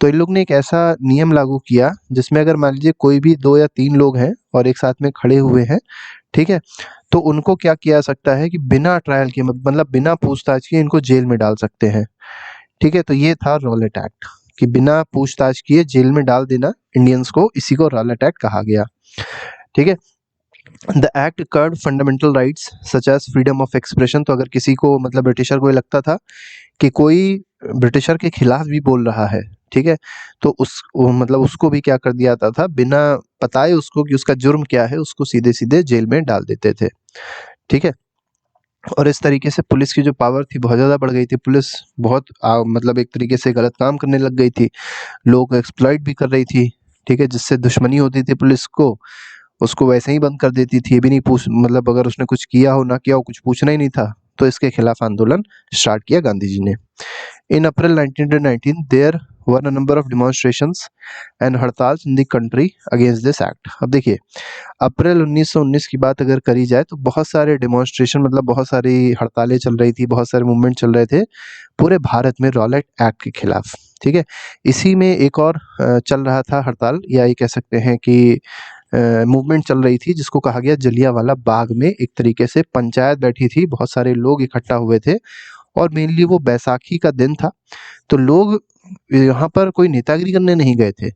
तो इन लोग ने एक ऐसा नियम लागू किया जिसमें अगर मान लीजिए कोई भी 2 या 3 लोग हैं और एक साथ में खड़े हुए हैं, ठीक है, तो उनको क्या किया जा सकता है कि बिना ट्रायल के, मतलब बिना पूछताछ के इनको जेल में डाल सकते हैं, ठीक है। तो ये था रॉलेट एक्ट, कि बिना पूछताछ किए जेल में डाल देना इंडियंस को, इसी को रॉलेट एक्ट कहा गया, ठीक है। The act curbed fundamental rights such as freedom of expression. तो अगर किसी को, मतलब ब्रिटिशर को ये लगता था कि कोई ब्रिटिशर के खिलाफ भी बोल रहा है, ठीक है, तो मतलब उसको भी क्या कर दिया जाता था, बिना बताए उसको कि उसका जुर्म क्या है, उसको सीधे सीधे जेल में डाल देते थे, ठीक है। और इस तरीके से पुलिस की जो पावर थी बहुत ज़्यादा बढ़ गई थी। पुलिस बहुत मतलब एक तरीके से गलत काम करने लग गई थी, लोग को एक्सप्लॉइट भी कर रही थी, ठीक है। जिससे दुश्मनी होती थी पुलिस को, उसको वैसे ही बंद कर देती थी, ये भी नहीं पूछ, मतलब अगर उसने कुछ किया हो ना किया हो, कुछ पूछना ही नहीं था। तो इसके खिलाफ आंदोलन स्टार्ट किया गांधी जी ने। In April 1919 there were a number of demonstrations and hartals in the country against this act. अब देखिए, अप्रैल 1919 की बात अगर करी जाए तो बहुत सारे डिमॉन्स्ट्रेशन, मतलब बहुत सारी हड़तालें चल रही थी, बहुत सारे मूवमेंट चल रहे थे पूरे भारत में रॉलेट एक्ट के खिलाफ। ठीक है, इसी में एक और चल रहा था हड़ताल, या ये कह सकते हैं कि मूवमेंट चल रही थी जिसको कहा गया जलियांवाला बाग में। एक तरीके से पंचायत बैठी थी, बहुत सारे लोग इकट्ठा हुए थे और मेनली वो बैसाखी का दिन था। तो लोग यहाँ पर कोई नेतागिरी करने नहीं गए थे,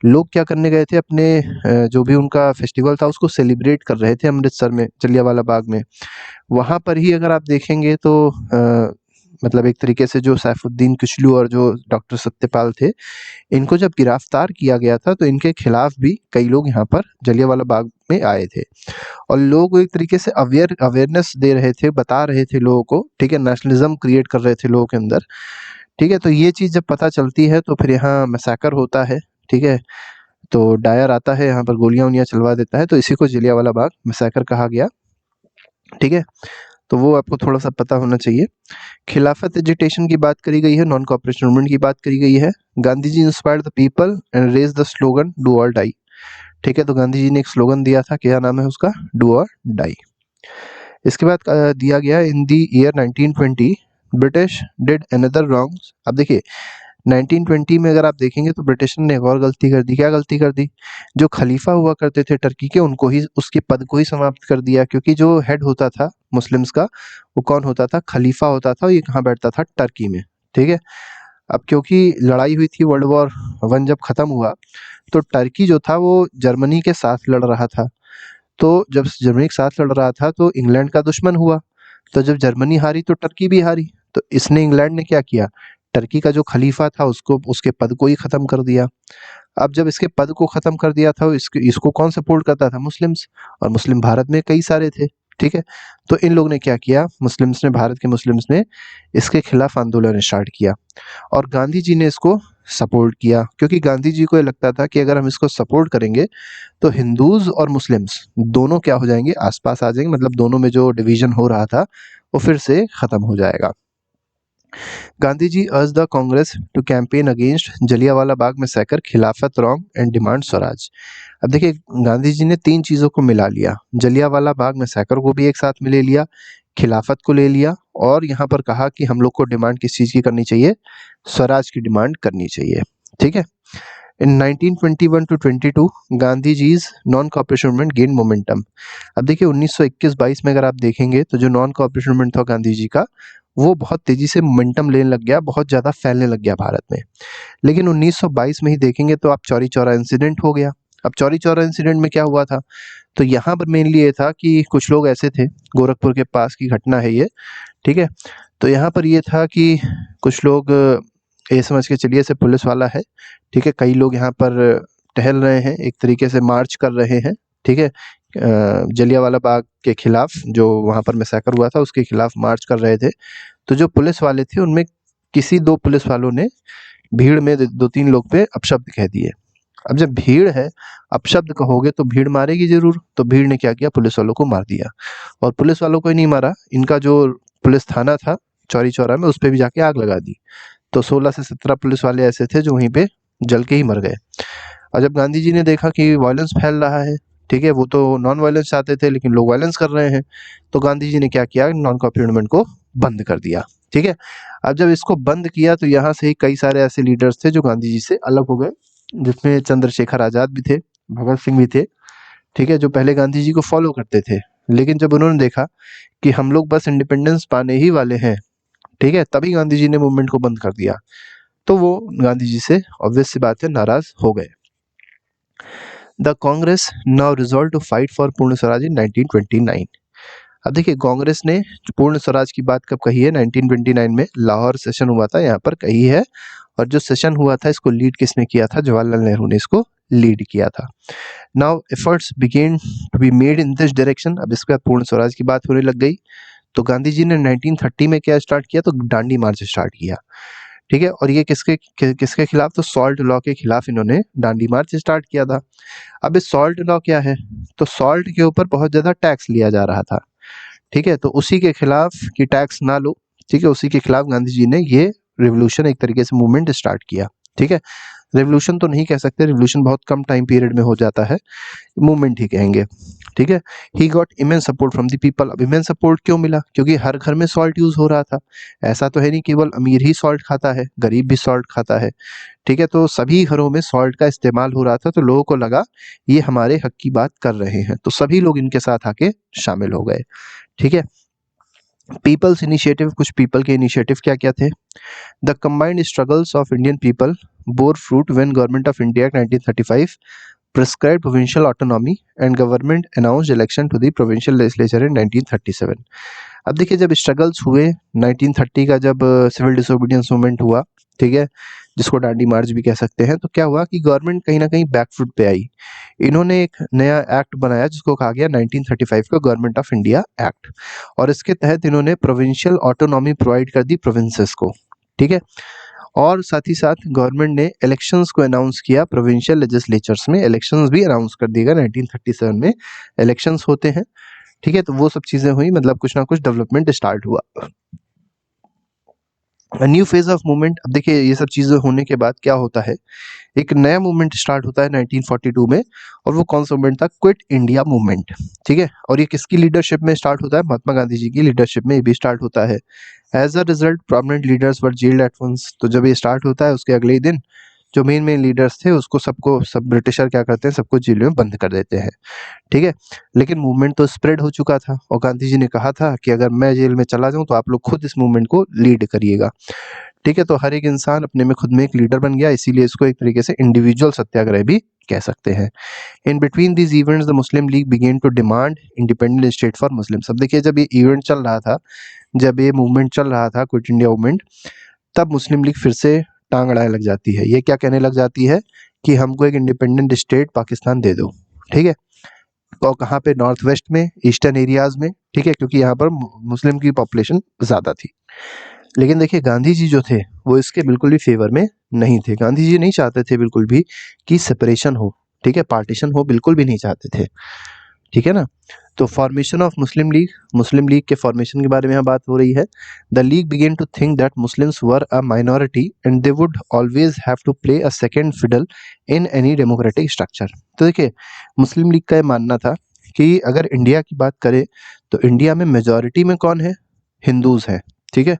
लोग क्या करने गए थे, अपने जो भी उनका फेस्टिवल था उसको सेलिब्रेट कर रहे थे अमृतसर में जलियांवाला बाग में। वहाँ पर ही अगर आप देखेंगे तो मतलब एक तरीके से जो सैफुद्दीन किचलू और जो डॉक्टर सत्यपाल थे, इनको जब गिरफ्तार किया गया था तो इनके खिलाफ भी कई लोग यहाँ पर जलियांवाला बाग में आए थे और लोग एक तरीके से अवेयरनेस दे रहे थे, बता रहे थे लोगों को। ठीक है, नेशनलिज्म क्रिएट कर रहे थे लोगों के अंदर। ठीक है, तो ये चीज़ जब पता चलती है तो फिर यहाँ मैसेकर होता है। ठीक है, तो डायर आता है, यहाँ पर गोलियां उलियां चलवा देता है, तो इसी को जलियांवाला बाग मैसेकर कहा गया। ठीक है, तो वो आपको थोड़ा सा पता होना चाहिए। खिलाफत एजिटेशन की बात करी गई है, नॉन कॉपरेशन मूवमेंट की बात करी गई है। Gandhi ji inspired the people and raise the slogan do और डाई। ठीक है, तो गांधी जी ने एक स्लोगन दिया था, क्या नाम है उसका, डू और डाई। इसके बाद दिया गया in the year 1920 British did another wrongs. अब देखिए 1920 में अगर आप देखेंगे तो ब्रिटिश ने एक और गलती कर दी। क्या गलती कर दी, जो खलीफा हुआ करते थे टर्की के, उनको ही, उसके पद को ही समाप्त कर दिया, क्योंकि जो हेड होता था मुस्लिम्स का वो कौन होता था, खलीफा होता था। ये कहाँ बैठता था, टर्की में। ठीक है, अब क्योंकि लड़ाई हुई थी, वर्ल्ड वॉर वन जब खत्म हुआ तो टर्की जो था वो जर्मनी के साथ लड़ रहा था। तो जब जर्मनी के साथ लड़ रहा था तो इंग्लैंड का दुश्मन हुआ। तो जब जर्मनी हारी तो टर्की भी हारी। तो इसने, इंग्लैंड ने क्या किया, टर्की का जो खलीफा था उसको, उसके पद को ही खत्म कर दिया। अब जब इसके पद को खत्म कर दिया था, इसको कौन सपोर्ट करता था, मुस्लिम्स। और मुस्लिम भारत में कई सारे थे। ठीक है, तो इन लोग ने क्या किया, मुस्लिम्स ने, भारत के मुस्लिम्स ने इसके खिलाफ आंदोलन स्टार्ट किया और गांधी जी ने इसको सपोर्ट किया, क्योंकि गांधी जी को ये लगता था कि अगर हम इसको सपोर्ट करेंगे तो हिंदूज और मुस्लिम्स दोनों क्या हो जाएंगे, आसपास आ जाएंगे, मतलब दोनों में जो डिवीजन हो रहा था वो फिर से खत्म हो जाएगा। Gandhi ji urge the Congress to campaign against Jallianwala Bagh massacre, Khilafat wrong and demand Swaraj. अब देखिए, गांधी जी ने तीन चीजों को मिला लिया, जलियांवाला बाग मैसेकर को भी एक साथ में ले लिया, खिलाफत को ले लिया, और यहाँ पर कहा कि हम लोग को डिमांड किस चीज की करनी चाहिए, स्वराज की डिमांड करनी चाहिए। ठीक है, in 1921 to 22 Gandhi ji's non cooperation movement gain momentum. अब देखिए 1921-22 में अगर आप देखेंगे तो जो नॉन कॉपरेशन मूवमेंट था गांधी जी का, वो बहुत तेजी से मोमेंटम लेने लग गया, बहुत ज्यादा फैलने लग गया भारत में। लेकिन 1922 में ही देखेंगे तो आप चौरी चौरा इंसिडेंट हो गया। अब चौरी चौरा इंसिडेंट में क्या हुआ था, तो यहाँ पर मेनली ये था कि कुछ लोग ऐसे थे, गोरखपुर के पास की घटना है ये। ठीक है, तो यहाँ पर ये था कि कुछ लोग, ये समझ के चलिए से पुलिस वाला है। ठीक है, कई लोग यहाँ पर टहल रहे हैं, एक तरीके से मार्च कर रहे हैं। ठीक है, जलियांवाला बाग के खिलाफ, जो वहाँ पर मैसेकर हुआ था उसके खिलाफ मार्च कर रहे थे। तो जो पुलिस वाले थे उनमें किसी दो पुलिस वालों ने भीड़ में दो तीन लोग पे अपशब्द कह दिए। अब जब भीड़ है, अपशब्द कहोगे तो भीड़ मारेगी जरूर, तो भीड़ ने क्या किया, पुलिस वालों को मार दिया। और पुलिस वालों को ही नहीं मारा, इनका जो पुलिस थाना था चौरी चौरा में, उस पर भी जाके आग लगा दी। तो 16 से 17 पुलिस वाले ऐसे थे जो वहीं पे जल के ही मर गए। और जब गांधी जी ने देखा कि वायलेंस फैल रहा है, ठीक है, वो तो नॉन वायलेंस चाहते थे लेकिन लोग वायलेंस कर रहे हैं, तो गांधी जी ने क्या किया, नॉन कॉपरेटिव मूवमेंट को बंद कर दिया। ठीक है, अब जब इसको बंद किया तो यहाँ से ही कई सारे ऐसे लीडर्स थे जो गांधी जी से अलग हो गए, जिसमें चंद्रशेखर आजाद भी थे, भगत सिंह भी थे। ठीक है, जो पहले गांधी जी को फॉलो करते थे, लेकिन जब उन्होंने देखा कि हम लोग बस इंडिपेंडेंस पाने ही वाले हैं, ठीक है, तभी गांधी जी ने मूवमेंट को बंद कर दिया। तो वो गांधी जी से ऑब्वियस सी बात है नाराज हो गए। The Congress now resolved to fight for Purna Swaraj इन 1929। अब देखिए, कांग्रेस ने पूर्ण स्वराज की बात कब कही है, 1929 में लाहौर सेशन हुआ था, यहाँ पर कही है। और जो सेशन हुआ था इसको लीड किसने किया था, जवाहरलाल नेहरू ने इसको लीड किया था। Now efforts began to be made in this direction. अब इसके बाद पूर्ण स्वराज की बात होने लग गई। तो गांधी जी ने 1930 में क्या स्टार्ट किया, तो दांडी मार्च स्टार्ट किया। ठीक है, और ये किसके खिलाफ, तो सॉल्ट लॉ के खिलाफ इन्होंने दांडी मार्च स्टार्ट किया था। अब इस सॉल्ट लॉ क्या है, तो सॉल्ट के ऊपर बहुत ज्यादा टैक्स लिया जा रहा था। ठीक है, तो उसी के खिलाफ कि टैक्स ना लो, ठीक है, उसी के खिलाफ गांधी जी ने ये रिवोल्यूशन, एक तरीके से मूवमेंट स्टार्ट किया। ठीक है, रेवोल्यूशन तो नहीं कह सकते, रेवोल्यूशन बहुत कम टाइम पीरियड में हो जाता है, मूवमेंट ही कहेंगे। ठीक है, he got immense support from the people. अब इमेंस सपोर्ट क्यों मिला? क्योंकि हर घर में सॉल्ट यूज हो रहा था। ऐसा तो है नहीं केवल अमीर ही सॉल्ट खाता है, गरीब भी सॉल्ट खाता है। ठीक है, तो सभी घरों में सॉल्ट का इस्तेमाल हो रहा था, तो लोगों को लगा ये हमारे हक की बात कर रहे हैं, तो सभी लोग इनके साथ आके शामिल हो गए। ठीक है, पीपल्स इनिशिएटिव, कुछ पीपल के इनिशिएटिव क्या क्या थे? The combined struggles of Indian people bore fruit when government of India act 1935 prescribed provincial autonomy and government announced election to the provincial legislature in 1937। अब देखिए, जब स्ट्रगल्स हुए 1930 का, जब सिविल डिसोबीडियंस मूवमेंट हुआ, ठीक है, जिसको डांडी मार्च भी कह सकते हैं, तो क्या हुआ कि गवर्नमेंट कहीं ना कहीं बैकफुट पे आई। इन्होंने एक नया एक्ट बनाया जिसको कहा गया 1935 का गवर्नमेंट ऑफ इंडिया एक्ट, और इसके तहत इन्होंने प्रोविंशियल ऑटोनॉमी प्रोवाइड कर दी प्रोविंसेस को। ठीक है, और साथ ही साथ गवर्नमेंट ने इलेक्शंस को अनाउंस किया, प्रोविंशियल लेजिस्लेचर्स में इलेक्शंस भी अनाउंस कर दिए गए। 1937 में इलेक्शंस होते हैं। ठीक है, तो वो सब चीजें हुई, मतलब कुछ ना कुछ डेवलपमेंट स्टार्ट हुआ। New phase of movement. अब देखिए, ये सब चीजें होने के बाद क्या होता है, एक नया मूवमेंट स्टार्ट होता है 1942 में, और वो कौन सा मूवमेंट था? Quit India movement. ठीक है, और ये किसकी लीडरशिप में स्टार्ट होता है? महात्मा गांधी जी की लीडरशिप में ये भी स्टार्ट होता है। As a result prominent leaders were jailed at once. तो जब ये स्टार्ट होता है उसके अगले ही दिन जो मेन लीडर्स थे उसको सब ब्रिटिशर क्या करते हैं, सबको जेल में बंद कर देते हैं। ठीक है, लेकिन मूवमेंट तो स्प्रेड हो चुका था, और गांधी जी ने कहा था कि अगर मैं जेल में चला जाऊं तो आप लोग खुद इस मूवमेंट को लीड करिएगा। ठीक है, तो हर एक इंसान अपने में खुद में एक लीडर बन गया, इसीलिए इसको एक तरीके से इंडिविजुअल सत्याग्रह भी कह सकते हैं। In between these events the Muslim League began to demand independent state for Muslims. अब देखिए, जब ये इवेंट चल रहा था, जब ये मूवमेंट चल रहा था क्विट इंडिया मूवमेंट, तब मुस्लिम लीग फिर से टांग अड़ाने लग जाती है। ये क्या कहने लग जाती है कि हमको एक इंडिपेंडेंट स्टेट पाकिस्तान दे दो। ठीक है, तो कहाँ पे? नॉर्थ वेस्ट में, ईस्टर्न एरियाज में। ठीक है, क्योंकि यहाँ पर मुस्लिम की पॉपुलेशन ज्यादा थी। लेकिन देखिए, गांधी जी जो थे वो इसके बिल्कुल भी फेवर में नहीं थे। गांधी जी नहीं चाहते थे बिल्कुल भी कि सेपरेशन हो, ठीक है, पार्टीशन हो, बिल्कुल भी नहीं चाहते थे। ठीक है ना? तो फॉर्मेशन ऑफ मुस्लिम लीग के फॉर्मेशन के बारे में यहाँ बात हो रही है। The League began to think that Muslims were a minority and they would always have to play a second fiddle in any democratic structure. तो देखिए, मुस्लिम लीग का ये मानना था कि अगर इंडिया की बात करें तो इंडिया में मेजॉरिटी में कौन है? हिंदूज हैं। ठीक है,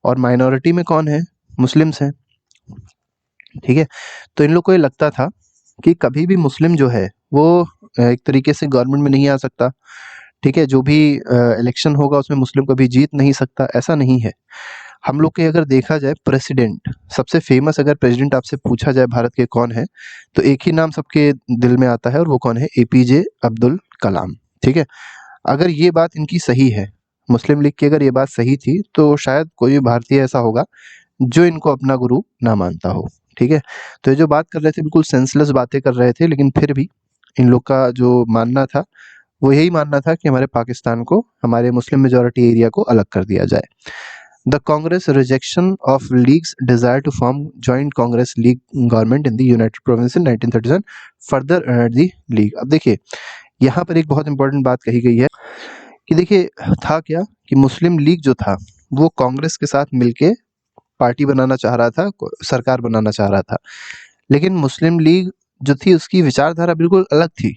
और माइनॉरिटी में कौन है? मुस्लिम्स हैं। ठीक है, तो इन लोग को ये लगता था कि कभी भी मुस्लिम जो है वो एक तरीके से गवर्नमेंट में नहीं आ सकता। ठीक है, जो भी इलेक्शन होगा उसमें मुस्लिम कभी जीत नहीं सकता, ऐसा नहीं है। हम लोग के अगर देखा जाए प्रेसिडेंट, सबसे फेमस अगर प्रेसिडेंट आपसे पूछा जाए भारत के कौन है, तो एक ही नाम सबके दिल में आता है, और वो कौन है? एपीजे अब्दुल कलाम। ठीक है, अगर ये बात इनकी सही है, मुस्लिम लीग की अगर ये बात सही थी, तो शायद कोई भी भारतीय ऐसा होगा जो इनको अपना गुरु ना मानता हो। ठीक है, तो ये जो बात कर रहे थे बिल्कुल सेंसलेस बातें कर रहे थे, लेकिन फिर भी इन लोग का जो मानना था वो यही मानना था कि हमारे पाकिस्तान को, हमारे मुस्लिम मेजॉरिटी एरिया को अलग कर दिया जाए। The Congress rejection of League's desire to form joint Congress League government in the United Province in 1937 further the League. अब देखिए, यहाँ पर एक बहुत इंपॉर्टेंट बात कही गई है कि देखिए, था क्या कि मुस्लिम लीग जो था वो कांग्रेस के साथ मिलके पार्टी बनाना चाह रहा था, सरकार बनाना चाह रहा था। लेकिन मुस्लिम लीग जो थी उसकी विचारधारा बिल्कुल अलग थी,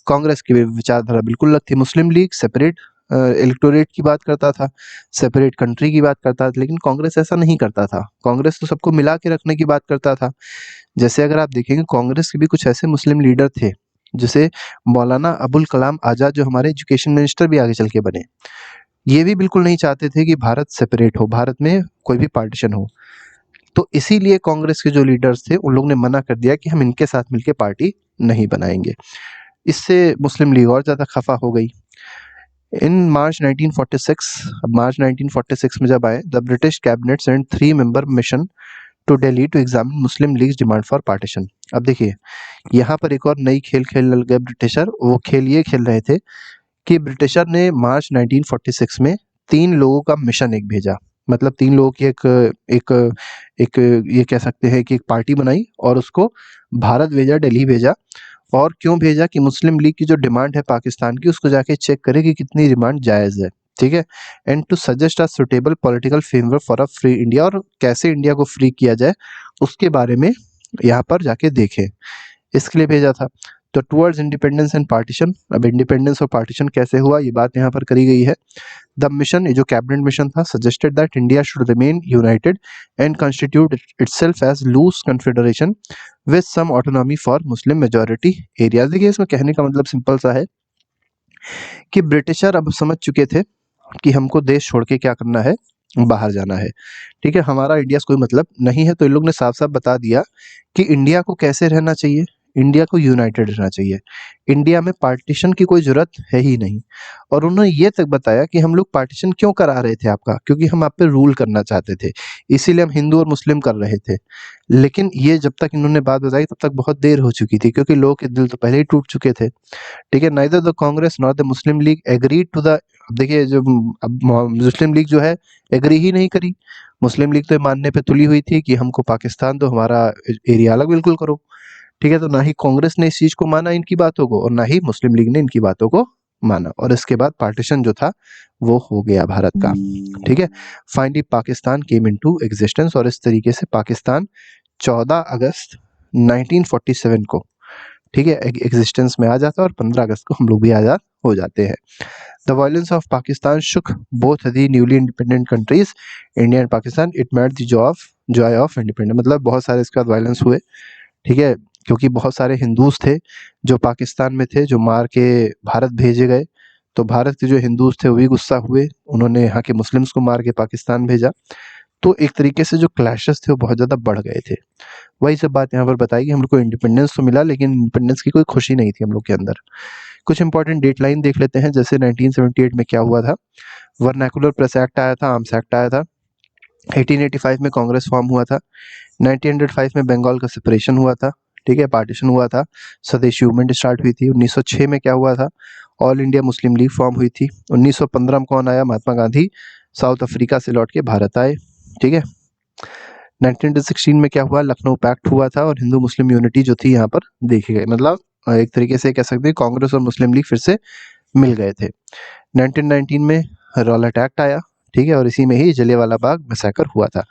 कांग्रेस की विचारधारा बिल्कुल अलग थी। मुस्लिम लीग सेपरेट इलेक्टोरेट की बात करता था, सेपरेट कंट्री की बात करता था, लेकिन कांग्रेस ऐसा नहीं करता था। कांग्रेस तो सबको मिला के रखने की बात करता था। जैसे अगर आप देखेंगे, कांग्रेस के भी कुछ ऐसे मुस्लिम लीडर थे, जैसे मौलाना अबुल कलाम आजाद, जो हमारे एजुकेशन मिनिस्टर भी आगे चल के बने। ये भी बिल्कुल नहीं चाहते थे कि भारत सेपरेट हो, भारत में कोई भी पार्टीशन हो। तो इसीलिए कांग्रेस के जो लीडर्स थे उन लोग ने मना कर दिया कि हम इनके साथ मिलकर पार्टी नहीं बनाएंगे। इससे मुस्लिम लीग और ज्यादा खफा हो गई। इन मार्च 1946, अब मार्च 1946 में जब आए, the British cabinet sent 3 member mission to Delhi to examine Muslim League's demand for partition. अब देखिए, यहाँ पर एक और नई खेल खेलने लग गए ब्रिटिशर। वो खेल ये खेल रहे थे कि ब्रिटिशर ने मार्च 1946 में 3 लोगों का मिशन एक भेजा, मतलब 3 लोगों की एक एक एक ये कह सकते हैं कि एक पार्टी बनाई और उसको भारत भेजा, दिल्ली भेजा। और क्यों भेजा? कि मुस्लिम लीग की जो डिमांड है पाकिस्तान की, उसको जाके चेक करे कि कितनी डिमांड जायज़ है। ठीक है, and to suggest a suitable political framework for a free India, और कैसे इंडिया को फ्री किया जाए उसके बारे में यहाँ पर जाके देखें, इसके लिए भेजा था। तो टुवर्ड्स इंडिपेंडेंस एंड पार्टीशन, अब इंडिपेंडेंस और पार्टीशन कैसे हुआ ये बात यहाँ पर करी गई है। द मिशन, ये जो कैबिनेट मिशन था, suggested that India should remain united and constitute itself as loose confederation with some autonomy for Muslim majority areas. देखिए इसमें कहने का मतलब सिंपल सा है कि ब्रिटिशर अब समझ चुके थे कि हमको देश छोड़ के क्या करना है, बाहर जाना है। ठीक है, हमारा इंडिया से कोई मतलब नहीं है। तो इन लोग ने साफ साफ बता दिया कि इंडिया को कैसे रहना चाहिए, इंडिया को यूनाइटेड रहना चाहिए, इंडिया में पार्टीशन की कोई जरूरत है ही नहीं। और उन्होंने ये तक बताया कि हम लोग पार्टीशन क्यों करा रहे थे आपका, क्योंकि हम आप पे रूल करना चाहते थे, इसीलिए हम हिंदू और मुस्लिम कर रहे थे। लेकिन ये जब तक इन्होंने बात बताई तब तक बहुत देर हो चुकी थी, क्योंकि लोगों के दिल तो पहले ही टूट चुके थे। ठीक है, neither the Congress nor the Muslim League agreed to the, देखिए जो अब मुस्लिम लीग जो है एग्री ही नहीं करी। मुस्लिम लीग तो ये मानने पे तुली हुई थी कि हमको पाकिस्तान दो, हमारा एरिया अलग बिल्कुल करो। ठीक है, तो ना ही कांग्रेस ने इस चीज को माना इनकी बातों को, और ना ही मुस्लिम लीग ने इनकी बातों को माना, और इसके बाद पार्टीशन जो था वो हो गया भारत का। ठीक है, finally Pakistan came into existence, और इस तरीके से पाकिस्तान 14 अगस्त 1947 को, ठीक है, एग्जिस्टेंस में आ जाता है, और 15 अगस्त को हम लोग भी आजाद हो जाते हैं। The violence of Pakistan shook both the newly independent countries India and Pakistan, it made the joy of independence, मतलब बहुत सारे इसके बाद वायलेंस हुए। ठीक है, क्योंकि बहुत सारे हिंदूज थे जो पाकिस्तान में थे, जो मार के भारत भेजे गए। तो भारत के जो हिंदूज थे वो भी गुस्सा हुए, उन्होंने यहाँ के मुस्लिम्स को मार के पाकिस्तान भेजा। तो एक तरीके से जो क्लैशेस थे वो बहुत ज़्यादा बढ़ गए थे। वही सब बात यहाँ पर बताई कि हम लोग को इंडिपेंडेंस तो मिला, लेकिन इंडिपेंडेंस की कोई खुशी नहीं थी हम लोग के अंदर। कुछ इंपॉर्टेंट डेट लाइन देख लेते हैं, जैसे 1978 में क्या हुआ था। वर्नाकुलर प्रेस एक्ट आया था, आर्म्स एक्ट आया था। 1885 में कांग्रेस फॉर्म हुआ था। 1905 में बंगाल का सेपरेशन हुआ था। ठीक है, पार्टीशन हुआ था। स्वदेशी मूवमेंट स्टार्ट हुई थी। 1906 में क्या हुआ था, all India Muslim league form हुई थी। 1915 में कौन आया, महात्मा गांधी साउथ अफ्रीका से लौट के भारत आए। ठीक है, 1916 में क्या हुआ, लखनऊ पैक्ट हुआ था, और हिंदू मुस्लिम यूनिटी जो थी यहाँ पर देखी गई, मतलब एक तरीके से कह सकते हैं कांग्रेस और मुस्लिम लीग फिर से मिल गए थे। 1919 में रॉलेट एक्ट आया। ठीक है, और इसी में ही जलियांवाला बाग मैसेकर हुआ था।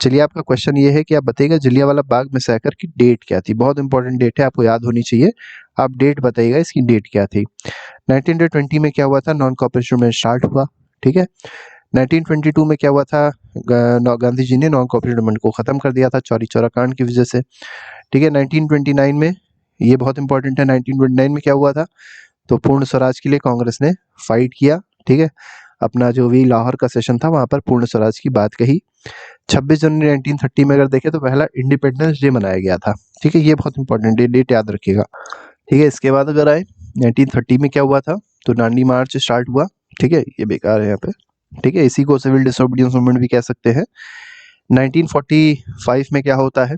चलिए, आपका क्वेश्चन ये है कि आप बताइएगा जलियांवाला बाग मैसेकर की डेट क्या थी। बहुत इंपॉर्टेंट डेट है, आपको याद होनी चाहिए। आप डेट बताइएगा, इसकी डेट क्या थी। 1920 में क्या हुआ था, नॉन कॉपरेशन मूवमेंट स्टार्ट हुआ। ठीक है, 1922 में क्या हुआ था, गांधी जी ने नॉन कॉपरेशन मूवमेंट को खत्म कर दिया था चौरी चौरा कांड की वजह से। ठीक है, 1929 में, ये बहुत इंपॉर्टेंट है, 1929 में क्या हुआ था, तो पूर्ण स्वराज के लिए कांग्रेस ने फाइट किया। ठीक है, अपना जो भी लाहौर का सेशन था वहां पर पूर्ण स्वराज की बात कही। 26 जनवरी 1930 में अगर देखें तो पहला इंडिपेंडेंस डे मनाया गया था। ठीक है, ये बहुत इंपॉर्टेंट डेट याद रखिएगा। ठीक है, इसके बाद अगर आए 1930 में क्या हुआ था, तो दांडी मार्च स्टार्ट हुआ। ठीक है, ये बेकार है यहाँ पे। ठीक है, इसी को सिविल डिसोबीडियंस मूवमेंट भी कह सकते हैं। 1945 में क्या होता है,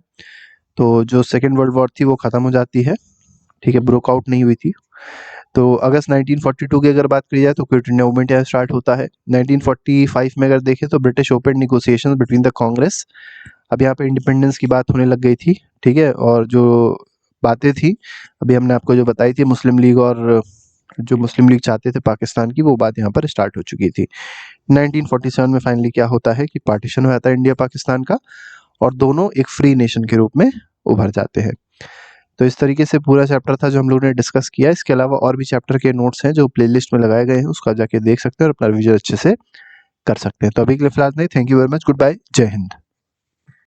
तो जो सेकेंड वर्ल्ड वॉर थी वो खत्म हो जाती है। ठीक है, ब्रोक आउट नहीं हुई थी। तो अगस्त 1942 की अगर बात करी जाए तो क्विट इंडिया मूवमेंट यहाँ स्टार्ट होता है। 1945 में अगर देखें तो British open negotiation between the Congress, अब यहाँ पे इंडिपेंडेंस की बात होने लग गई थी। ठीक है, और जो बातें थी अभी हमने आपको जो बताई थी, मुस्लिम लीग और जो मुस्लिम लीग चाहते थे पाकिस्तान की, वो बात यहाँ पर स्टार्ट हो चुकी थी। 1947 में फाइनली क्या होता है कि पार्टीशन हो जाता है इंडिया पाकिस्तान का, और दोनों एक फ्री नेशन के रूप में उभर जाते हैं। तो इस तरीके से पूरा चैप्टर था जो हम लोगों ने डिस्कस किया। इसके अलावा और भी चैप्टर के नोट्स हैं जो प्लेलिस्ट में लगाए गए हैं, उसका जाके देख सकते हैं और अपना रिवीजन अच्छे से कर सकते हैं। तो अभी के लिए फिलहाल नहीं, thank you very much, good bye, जय हिंद।